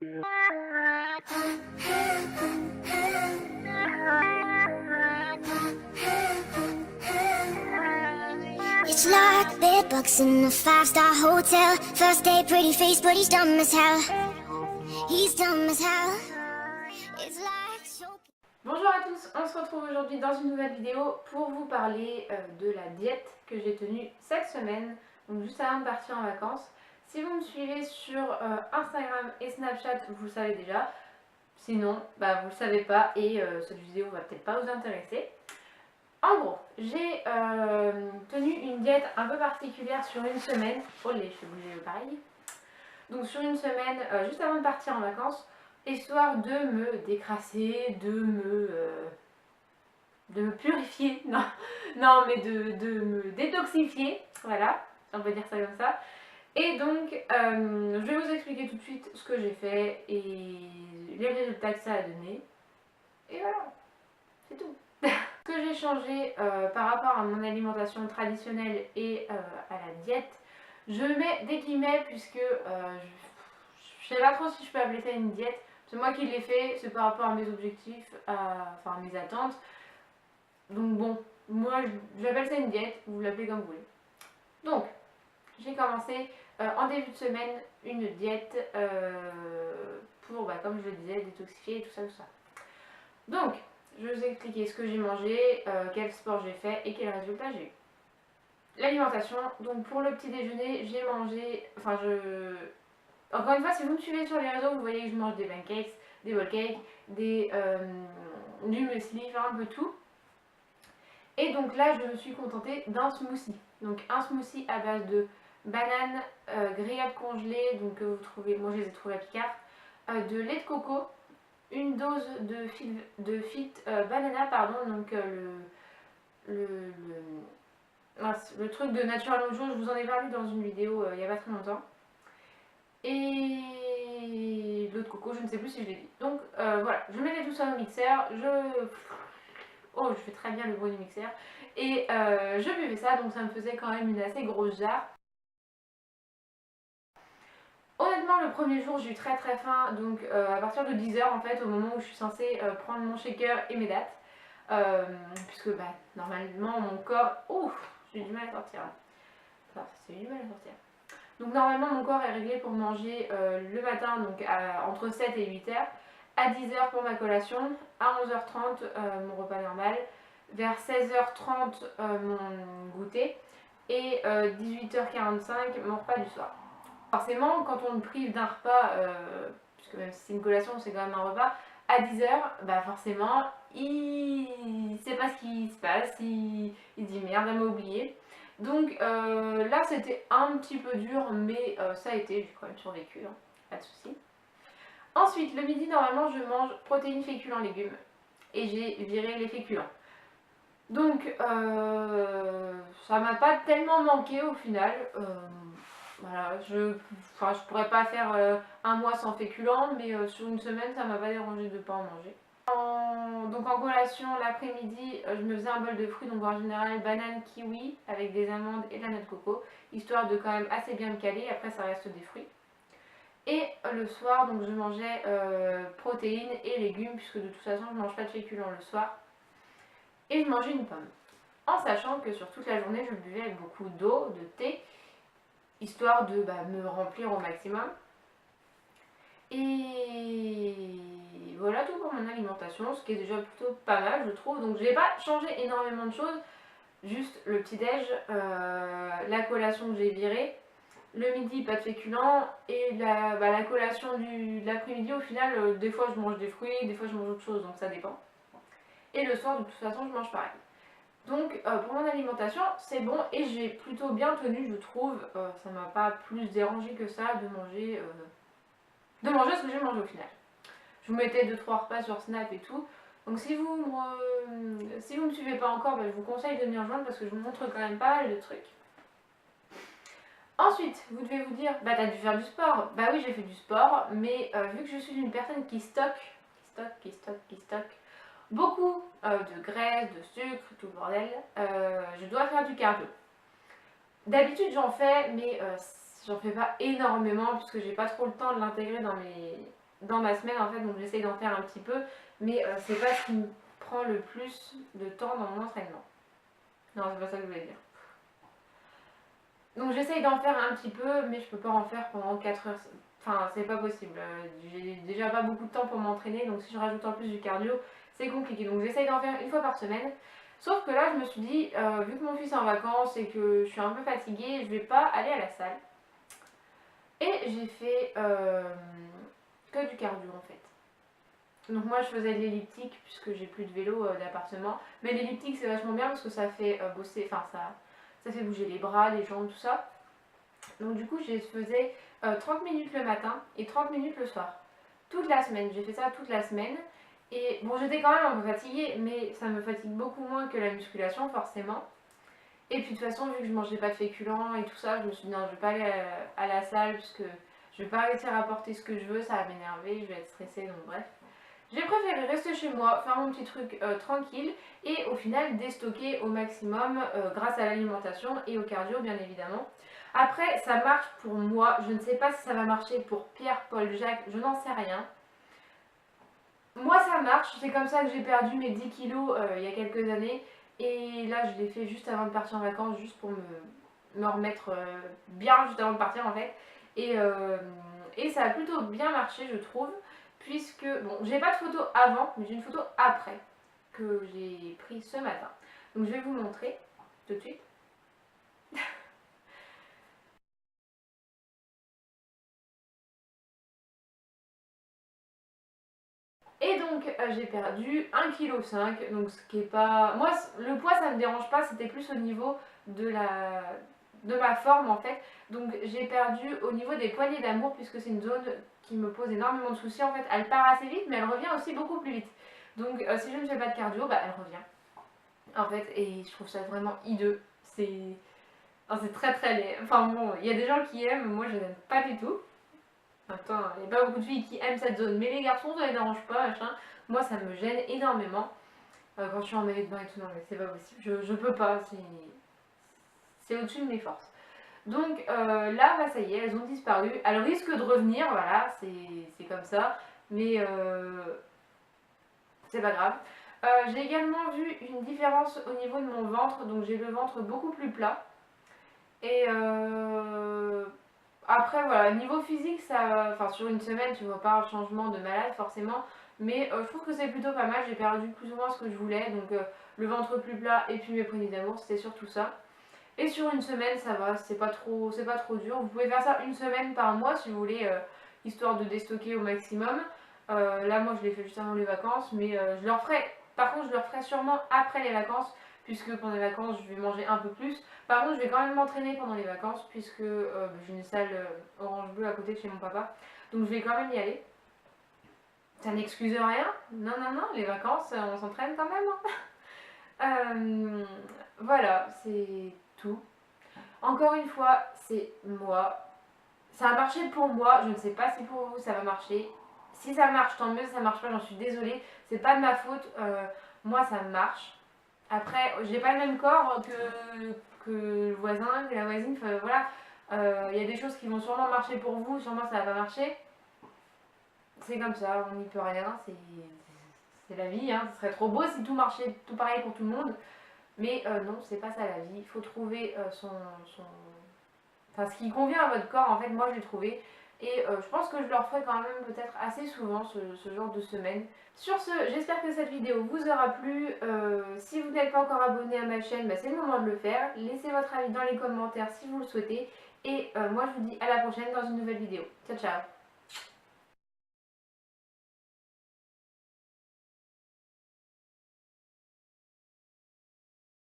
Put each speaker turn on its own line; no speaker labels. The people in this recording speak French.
It's like bedbugs in a five-star hotel. First day, pretty face, but he's dumb as hell. He's dumb as hell. It's like so...
Bonjour à tous, on se retrouve aujourd'hui dans une nouvelle vidéo pour vous parler de la diète que j'ai tenue cette semaine, donc juste avant de partir en vacances. Si vous me suivez sur Instagram et Snapchat, vous le savez déjà. Sinon, vous le savez pas et cette vidéo va peut-être pas vous intéresser. En gros, j'ai tenu une diète un peu particulière sur une semaine. Oh les, je fais bouger le pareil. Donc sur une semaine, juste avant de partir en vacances, histoire de me décrasser, de me purifier, non mais de me détoxifier, voilà, on peut dire ça comme ça. Et donc, je vais vous expliquer tout de suite ce que j'ai fait et les résultats que ça a donné. Et voilà, c'est tout. Ce que j'ai changé par rapport à mon alimentation traditionnelle et à la diète, je mets des guillemets puisque je sais pas trop si je peux appeler ça une diète. C'est moi qui l'ai fait, c'est par rapport à mes objectifs, enfin à mes attentes. Donc bon, moi j'appelle ça une diète, vous l'appelez comme vous voulez. Donc, j'ai commencé en début de semaine une diète pour, comme je le disais, détoxifier et tout ça, tout ça. Donc, je vais vous expliquer ce que j'ai mangé, quel sport j'ai fait et quels résultats j'ai eu. L'alimentation, donc pour le petit déjeuner, j'ai mangé, encore une fois, si vous me suivez sur les réseaux, vous voyez que je mange des pancakes, des whole cakes, du muesli, enfin un peu tout. Et donc là, je me suis contentée d'un smoothie. Donc un smoothie à base de bananes grillades congelées, donc que vous trouvez, moi je les ai trouvées à Picard, de lait de coco, une dose de fit banana, pardon, donc le truc de Natural Mojo, je vous en ai parlé dans une vidéo il n'y a pas très longtemps. Et l'eau de coco, je ne sais plus si je l'ai dit. Donc voilà, je mettais tout ça au mixeur, oh, je fais très bien le bruit du mixeur. Et je buvais ça, donc ça me faisait quand même une assez grosse jarre. Honnêtement, le premier jour, j'ai eu très faim, donc à partir de 10 h en fait, au moment où je suis censée prendre mon shaker et mes dates. Puisque normalement, mon corps... Ouf, j'ai du mal à sortir. Enfin, c'est du mal à sortir. Donc normalement, mon corps est réglé pour manger le matin, donc entre 7 et 8 h. À 10 h pour ma collation, à 11 h 30 mon repas normal, vers 16 h 30 mon goûter et 18 h 45 mon repas du soir. Forcément, quand on me prive d'un repas, puisque même si c'est une collation, c'est quand même un repas, à 10 h, forcément, il sait pas ce qui se passe, il dit merde, elle m'a oublié. Donc là, c'était un petit peu dur, mais ça a été, j'ai quand même survécu, hein, pas de soucis. Ensuite, le midi, normalement, je mange protéines, féculents, légumes. Et j'ai viré les féculents. Donc, ça m'a pas tellement manqué au final. Voilà, je pourrais pas faire un mois sans féculents, mais sur une semaine, ça m'a pas dérangé de pas en manger. Donc en collation, l'après-midi, je me faisais un bol de fruits, donc en général banane, kiwi, avec des amandes et de la noix de coco, histoire de quand même assez bien me caler, après ça reste des fruits. Et le soir, donc je mangeais protéines et légumes, puisque de toute façon je ne mange pas de féculents le soir. Et je mangeais une pomme. En sachant que sur toute la journée, je buvais avec beaucoup d'eau, de thé, histoire de me remplir au maximum. Et voilà tout pour mon alimentation, ce qui est déjà plutôt pas mal, je trouve. Donc je n'ai pas changé énormément de choses, juste le petit-déj, la collation que j'ai virée. Le midi, pas de féculents, et la collation de l'après-midi, au final, des fois je mange des fruits, des fois je mange autre chose, donc ça dépend. Et le soir, de toute façon, je mange pareil. Donc pour mon alimentation, c'est bon, et j'ai plutôt bien tenu, je trouve. Ça m'a pas plus dérangé que ça de manger ce que j'ai mangé au final. Je vous mettais 2-3 repas sur Snap et tout. Donc si vous me suivez pas encore, je vous conseille de m'y rejoindre parce que je vous montre quand même pas mal de trucs. Ensuite, vous devez vous dire, t'as dû faire du sport. Bah oui, j'ai fait du sport, mais vu que je suis une personne qui stocke beaucoup de graisse, de sucre, tout le bordel, je dois faire du cardio. D'habitude j'en fais, mais j'en fais pas énormément puisque j'ai pas trop le temps de l'intégrer dans dans ma semaine en fait, donc j'essaye d'en faire un petit peu, mais c'est pas ce qui me prend le plus de temps dans mon entraînement. Non, c'est pas ça que je voulais dire. Donc j'essaye d'en faire un petit peu, mais je peux pas en faire pendant 4 heures. Enfin, c'est pas possible. J'ai déjà pas beaucoup de temps pour m'entraîner, donc si je rajoute en plus du cardio, c'est compliqué. Donc j'essaye d'en faire une fois par semaine. Sauf que là, je me suis dit, vu que mon fils est en vacances et que je suis un peu fatiguée, je vais pas aller à la salle. Et j'ai fait que du cardio en fait. Donc moi je faisais de l'elliptique puisque j'ai plus de vélo d'appartement. Mais l'elliptique c'est vachement bien parce que ça fait bosser, enfin ça fait bouger les bras, les jambes, tout ça. Donc du coup je faisais 30 minutes le matin et 30 minutes le soir. Toute la semaine, j'ai fait ça toute la semaine. Et bon j'étais quand même un peu fatiguée, mais ça me fatigue beaucoup moins que la musculation forcément. Et puis de toute façon vu que je mangeais pas de féculents et tout ça, je me suis dit non je vais pas aller à la salle puisque je vais pas réussir à porter ce que je veux, ça va m'énerver, je vais être stressée, donc bref. J'ai préféré rester chez moi, faire mon petit truc tranquille et au final déstocker au maximum grâce à l'alimentation et au cardio bien évidemment. Après ça marche pour moi, je ne sais pas si ça va marcher pour Pierre, Paul, Jacques, je n'en sais rien. Moi ça marche, c'est comme ça que j'ai perdu mes 10 kilos il y a quelques années et là je l'ai fait juste avant de partir en vacances, juste pour me remettre bien juste avant de partir en fait. Et ça a plutôt bien marché je trouve. Puisque, bon, j'ai pas de photo avant, mais j'ai une photo après que j'ai prise ce matin. Donc je vais vous montrer tout de suite. Et donc j'ai perdu 1,5 kg, donc ce qui est pas... Moi le poids ça me dérange pas, c'était plus au niveau de ma forme en fait. Donc j'ai perdu au niveau des poignées d'amour puisque c'est une zone qui me pose énormément de soucis en fait. Elle part assez vite mais elle revient aussi beaucoup plus vite. Donc si je ne fais pas de cardio, bah elle revient. En fait, et je trouve ça vraiment hideux. C'est très très laid. Enfin bon, il y a des gens qui aiment, moi je n'aime pas du tout. Attends, il n'y a pas beaucoup de filles qui aiment cette zone, mais les garçons ça les dérange pas, machin. Moi ça me gêne énormément. Quand je suis en maillot de bain et tout, non mais c'est pas possible. Je peux pas, c'est au-dessus de mes forces. Donc là, bah, ça y est, elles ont disparu. Elles risquent de revenir, voilà, c'est comme ça. Mais c'est pas grave. J'ai également vu une différence au niveau de mon ventre, donc j'ai le ventre beaucoup plus plat. Et après voilà, niveau physique, ça, enfin sur une semaine, tu vois pas un changement de malade forcément, mais je trouve que c'est plutôt pas mal. J'ai perdu plus ou moins ce que je voulais, donc le ventre plus plat et puis mes poignées d'amour, c'était surtout ça. Et sur une semaine, ça va, c'est pas trop dur. Vous pouvez faire ça une semaine par mois si vous voulez, histoire de déstocker au maximum. Là, moi, je l'ai fait juste avant les vacances, mais je le referai. Par contre, je le referai sûrement après les vacances, puisque pendant les vacances, je vais manger un peu plus. Par contre, je vais quand même m'entraîner pendant les vacances, puisque j'ai une salle orange bleu à côté de chez mon papa. Donc, je vais quand même y aller. Ça n'excuse rien. Non, non, non, les vacances, on s'entraîne quand même. Voilà, c'est tout. Encore une fois, c'est moi. Ça a marché pour moi, je ne sais pas si pour vous ça va marcher. Si ça marche, tant mieux, si ça marche pas, j'en suis désolée. C'est pas de ma faute, moi ça marche. Après, j'ai pas le même corps que le voisin, que la voisine, enfin voilà. Il y a des choses qui vont sûrement marcher pour vous, sûrement ça va pas marcher. C'est comme ça, on n'y peut rien, c'est la vie, hein. Ce serait trop beau si tout marchait tout pareil pour tout le monde. Mais non, c'est pas ça la vie. Il faut trouver enfin, ce qui convient à votre corps. En fait, moi je l'ai trouvé. Et je pense que je le referai quand même peut-être assez souvent ce genre de semaine. Sur ce, j'espère que cette vidéo vous aura plu. Si vous n'êtes pas encore abonné à ma chaîne, bah, c'est le moment de le faire. Laissez votre avis dans les commentaires si vous le souhaitez. Et moi je vous dis à la prochaine dans une nouvelle vidéo. Ciao ciao.